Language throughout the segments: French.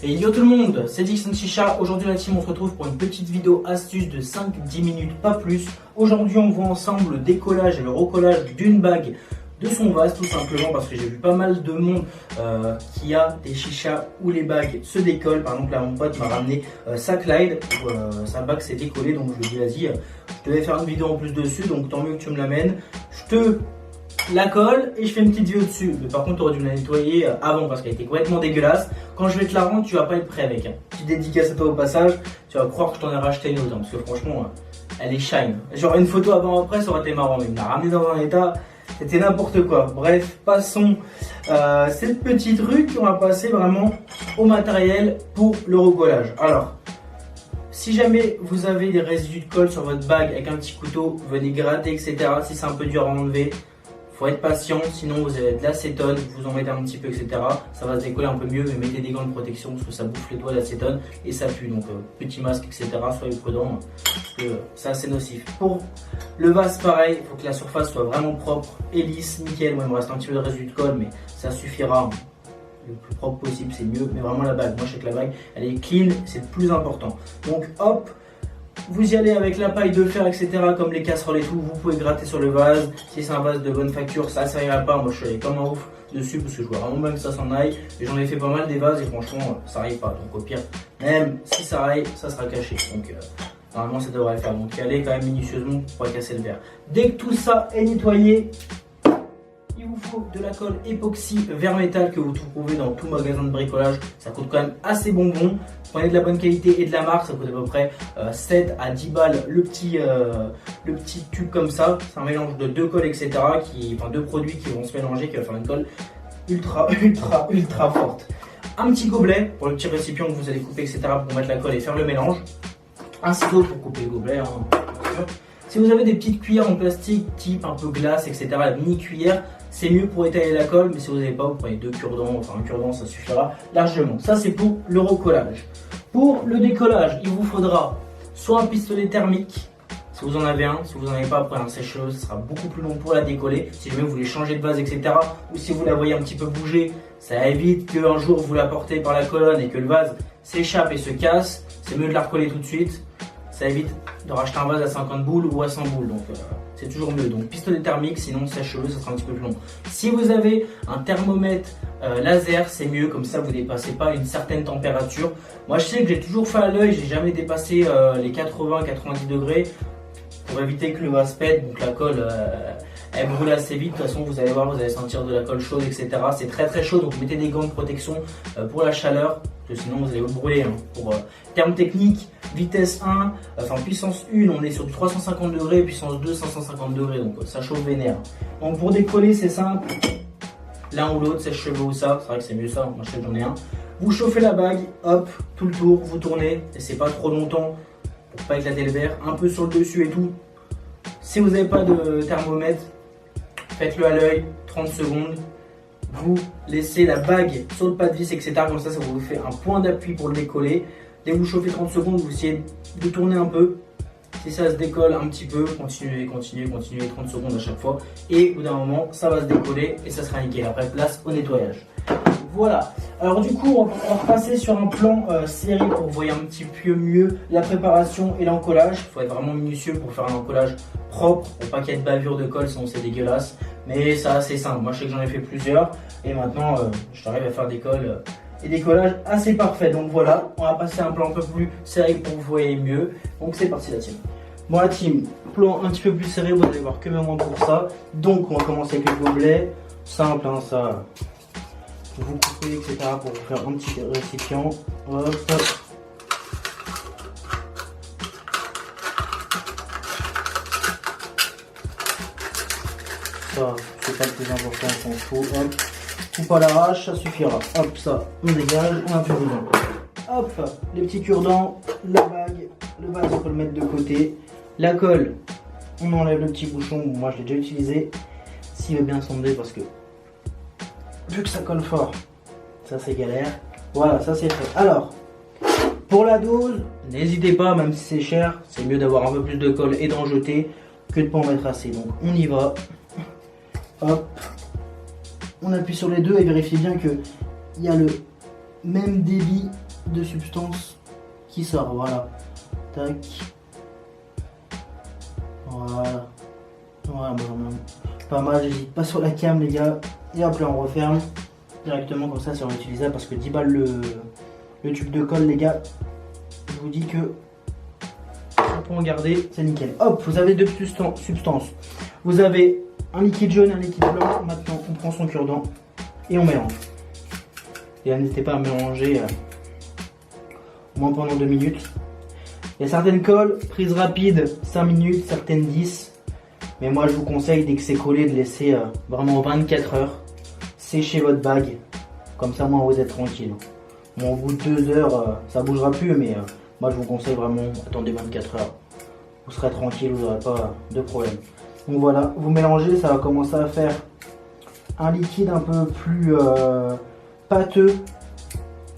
Et yo tout le monde, c'est Dixon Chicha. Aujourd'hui la team on se retrouve pour une petite vidéo astuce de 5-10 minutes, pas plus. Aujourd'hui on voit ensemble le décollage et le recollage d'une bague de son vase, tout simplement parce que j'ai vu pas mal de monde qui a des chichas où les bagues se décollent. Par exemple là mon pote m'a ramené sa Clyde où sa bague s'est décollée, donc je lui ai dit vas-y, je devais faire une vidéo en plus dessus, donc tant mieux que tu me l'amènes. Je te la colle et je fais une petite vidéo dessus. Mais par contre tu aurais dû me la nettoyer avant parce qu'elle était complètement dégueulasse. Quand je vais te la rendre tu vas pas être prêt avec. Petite dédicace à toi au passage, tu vas croire que je t'en ai racheté une autre parce que franchement elle est shine. Genre une photo avant après ça aurait été marrant, mais il me l'a ramené dans un état, c'était n'importe quoi. Bref, passons cette petite truc, on va passer vraiment au matériel pour le recollage. Alors, si jamais vous avez des résidus de colle sur votre bague avec un petit couteau, venez gratter, etc. Si c'est un peu dur à enlever, faut être patient, sinon vous avez de l'acétone, vous en mettez un petit peu, etc. Ça va se décoller un peu mieux, mais mettez des gants de protection parce que ça bouffe les doigts l'acétone et ça pue. Donc petit masque, etc. Soyez prudents parce que c'est assez nocif. Pour le vase, pareil, il faut que la surface soit vraiment propre et lisse, nickel. Moi, il me reste un petit peu de résidus de colle, mais ça suffira. Le plus propre possible, c'est mieux. Mais vraiment la bague, moi je sais que la bague, elle est clean, c'est le plus important. Donc hop. Vous y allez avec la paille de fer, etc. Comme les casseroles et tout. Vous pouvez gratter sur le vase. Si c'est un vase de bonne facture, ça ira pas. Moi, je suis allé comme un ouf dessus parce que je vois vraiment bien que ça s'en aille. Et j'en ai fait pas mal des vases et franchement, ça arrive pas. Donc, au pire, même si ça arrive, ça sera caché. Donc, normalement, ça devrait le faire. Donc, y aller quand même minutieusement pour pas casser le verre. Dès que tout ça est nettoyé, il vous faut de la colle époxy verre métal que vous trouvez dans tout magasin de bricolage. Ça coûte quand même assez bonbon. Prenez de la bonne qualité et de la marque, ça coûte à peu près 7 à 10 balles le petit tube comme ça. C'est un mélange de deux colles, etc. Enfin deux produits qui vont se mélanger, qui va faire une colle ultra forte. Un petit gobelet pour le petit récipient que vous allez couper, etc. pour mettre la colle et faire le mélange. Un ciseau pour couper le gobelet, hein, bien sûr. Si vous avez des petites cuillères en plastique type un peu glace, etc. La mini cuillère, c'est mieux pour étaler la colle, mais si vous n'avez pas, vous prenez deux cure-dents, enfin un cure-dent ça suffira largement. Ça c'est pour le recollage. Pour le décollage, il vous faudra soit un pistolet thermique, si vous en avez un, si vous n'en avez pas, prenez un sèche-cheveux, ce sera beaucoup plus long pour la décoller. Si jamais vous voulez changer de vase, etc. Ou si vous la voyez un petit peu bouger, ça évite qu'un jour vous la portez par la colonne et que le vase s'échappe et se casse. C'est mieux de la recoller tout de suite. Ça évite de racheter un vase à 50 boules ou à 100 boules, donc c'est toujours mieux. Donc pistolet thermique, sinon sèche-cheveux, ça sera un petit peu plus long. Si vous avez un thermomètre laser, c'est mieux, comme ça vous ne dépassez pas une certaine température. Moi je sais que j'ai toujours fait à l'œil, j'ai jamais dépassé les 80-90 degrés pour éviter que le vase pète, donc la colle elle brûle assez vite. De toute façon vous allez voir, vous allez sentir de la colle chaude, etc. C'est très chaud, donc mettez des gants de protection pour la chaleur, parce que sinon vous allez vous brûler. Hein. Pour termes techniques, vitesse 1, enfin puissance 1, on est sur du 350 degrés, puissance 2, 550 degrés, donc ça chauffe vénère. Donc pour décoller, c'est simple, l'un ou l'autre, sèche-cheveux ou ça, c'est vrai que c'est mieux ça, moi je sais que j'en ai un. Vous chauffez la bague, hop, tout le tour, vous tournez, et c'est pas trop longtemps pour pas éclater le verre, un peu sur le dessus et tout. Si vous n'avez pas de thermomètre, faites-le à l'œil, 30 secondes. Vous laissez la bague sur le pas de vis, etc. Comme ça vous fait un point d'appui pour le décoller. Dès que vous chauffez 30 secondes, vous essayez de tourner un peu. Si ça se décolle un petit peu, continuez 30 secondes à chaque fois. Et au bout d'un moment, ça va se décoller et ça sera nickel. Après, place au nettoyage. Voilà. Alors du coup, on va repasser sur un plan serré pour que vous voyez un petit peu mieux la préparation et l'encollage. Il faut être vraiment minutieux pour faire un encollage propre, pour pas qu'il y ait de bavure de colle, sinon c'est dégueulasse. Mais ça, c'est simple. Moi, je sais que j'en ai fait plusieurs. Et maintenant, j'arrive à faire des colles et des collages assez parfaits. Donc voilà, on va passer à un plan un peu plus serré pour que vous voyez mieux. Donc c'est parti la team. Bon la team, plan un petit peu plus serré, vous allez voir que même moi pour ça. Donc on va commencer avec le gobelet. Simple, hein, ça. Vous coupez, etc. pour vous faire un petit récipient. Hop. Ça, c'est pas le plus important, on s'en fout. Hop. Coupe à l'arrache, ça suffira. Hop, ça, on dégage, on a plus besoin. Hop, les petits cure-dents, la bague, le vase, on peut le mettre de côté. La colle, on enlève le petit bouchon, moi je l'ai déjà utilisé. S'il veut bien sonder parce que vu que ça colle fort, ça c'est galère. Voilà, ça c'est fait. Alors, pour la dose, n'hésitez pas, même si c'est cher, c'est mieux d'avoir un peu plus de colle et d'en jeter que de ne pas en mettre assez. Donc on y va. Hop. On appuie sur les deux et vérifiez bien qu'il y a le même débit de substance qui sort. Voilà. Tac. Voilà. Voilà, pas mal. J'hésite pas sur la cam, les gars. Et hop là, on referme directement comme ça, c'est réutilisable parce que 10 balles le tube de colle, les gars. Je vous dis que on peut en garder, c'est nickel. Hop, vous avez deux substances. Vous avez un liquide jaune et un liquide blanc. Maintenant, on prend son cure-dent et on mélange. Et n'hésitez pas à mélanger au moins pendant 2 minutes. Il y a certaines colles, prise rapide, 5 minutes, certaines 10. Mais moi, je vous conseille, dès que c'est collé, de laisser vraiment 24 heures sécher votre bague. Comme ça, moi, vous êtes tranquille. Bon, au bout de 2 heures, ça bougera plus, mais moi, je vous conseille vraiment, attendez 24 heures. Vous serez tranquille, vous n'aurez pas de problème. Donc voilà, vous mélangez, ça va commencer à faire un liquide un peu plus pâteux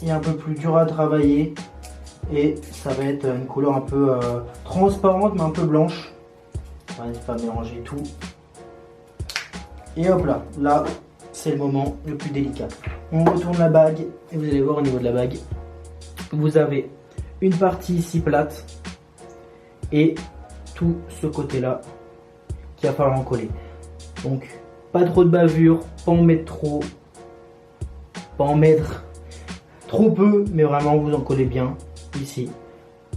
et un peu plus dur à travailler. Et ça va être une couleur un peu transparente, mais un peu blanche. N'hésitez pas à mélanger tout. Et hop là, là, c'est le moment le plus délicat. On retourne la bague et vous allez voir au niveau de la bague, vous avez une partie ici plate et tout ce côté-là qui va falloir en coller. Donc, pas trop de bavure, pas en mettre trop, pas en mettre trop peu, mais vraiment vous en collez bien ici,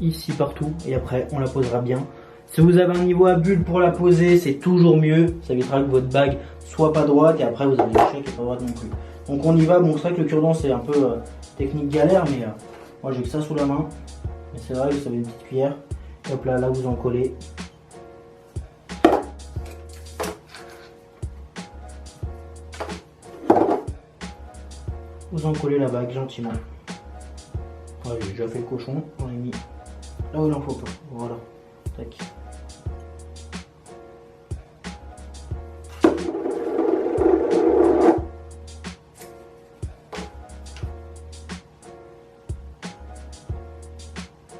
ici partout et après on la posera bien. Si vous avez un niveau à bulle pour la poser, c'est toujours mieux. Ça évitera que votre bague soit pas droite et après vous avez le chèque qui est pas droite non plus. Donc on y va. Bon, c'est vrai que le cure-dent c'est un peu technique galère, mais moi j'ai que ça sous la main. Mais c'est vrai que vous avez une petite cuillère. Et hop là, là vous en collez. Vous en collez la bague gentiment. Ouais, j'ai déjà fait le cochon. On l'a mis là où il en faut pas. Voilà. Tac.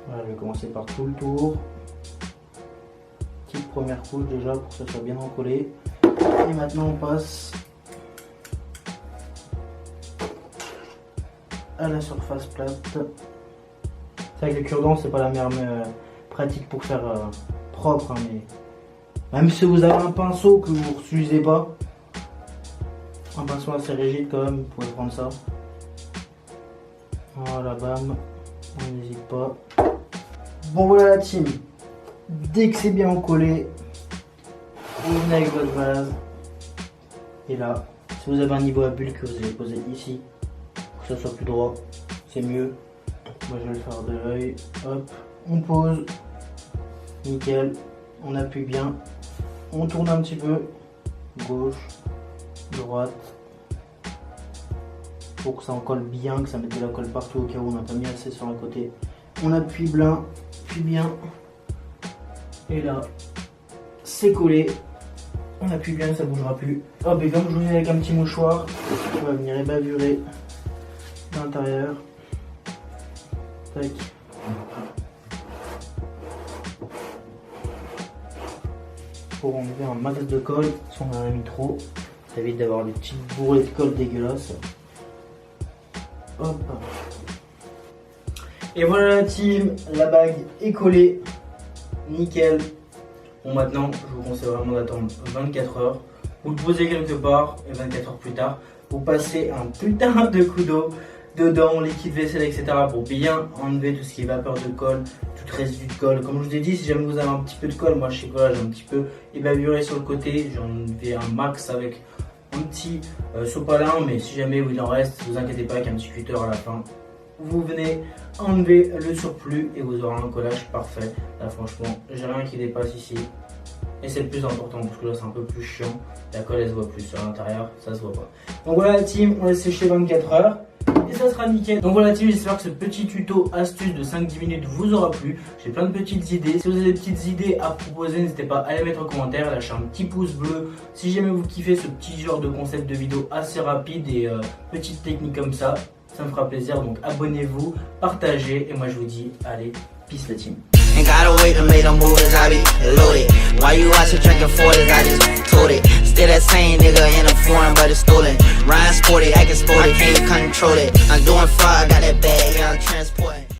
Voilà, je vais commencer par tout le tour. Petite première couche déjà pour que ça soit bien encollé. Et maintenant on passe à la surface plate. C'est vrai que le cure-dent c'est pas la meilleure pratique pour faire propre, hein, mais même si vous avez un pinceau que vous ne utilisez pas, un pinceau assez rigide quand même, vous pouvez prendre ça. Voilà, bam, on n'hésite pas. Bon voilà la team, dès que c'est bien collé, vous venez avec votre vase. Et là, si vous avez un niveau à bulle que vous allez poser ici, pour que ça soit plus droit, c'est mieux. Moi je vais le faire de l'œil. Hop, on pose. Nickel. On appuie bien. On tourne un petit peu. Gauche, droite. Pour que ça en colle bien, que ça mette de la colle partout au cas où on n'a pas mis assez sur un côté. On appuie bien, puis bien. Et là, c'est collé. On appuie bien, ça ne bougera plus. Hop, et comme je vous dis avec un petit mouchoir, on va venir ébavurer l'intérieur. Tac. Pour enlever un max de colle, si on en a mis trop, ça évite d'avoir des petites bourrées de colle dégueulasses. Hop. Et voilà la team, la bague est collée, nickel. Bon maintenant, je vous conseille vraiment d'attendre 24 heures. Vous le posez quelque part et 24 heures plus tard, vous passez un putain de coup d'eau dedans, liquide vaisselle, etc. pour bien enlever tout ce qui est vapeur de colle, tout résidu de colle. Comme je vous ai dit, si jamais vous avez un petit peu de colle, moi je sais quoi, j'ai un petit peu ébavuré sur le côté, j'ai enlevé un max avec un petit sopalin, mais si jamais il en reste, vous inquiétez pas, qu'un petit cutter à la fin. Vous venez enlever le surplus et vous aurez un collage parfait. Là franchement, j'ai rien qui dépasse ici. Et c'est le plus important parce que là c'est un peu plus chiant. La colle elle se voit plus sur l'intérieur, ça se voit pas. Donc voilà la team, on laisse sécher 24 heures. Et ça sera nickel. Donc voilà la team, j'espère que ce petit tuto astuce de 5-10 minutes vous aura plu. J'ai plein de petites idées. Si vous avez des petites idées à proposer, n'hésitez pas à les mettre en commentaire, lâcher un petit pouce bleu. Si jamais vous kiffez ce petit genre de concept de vidéo assez rapide et petites techniques comme ça, ça me fera plaisir. Donc abonnez-vous, partagez et moi je vous dis allez, peace la team. Ain't gotta wait to make them moves, I be loaded. Why you out here drinking 40s, I just told it. Still that same nigga in a foreign, but it's stolen. Ryan sporty, acting sporty, can't control it. I'm doing fraud, got that bag, yeah, I'm trans. transport.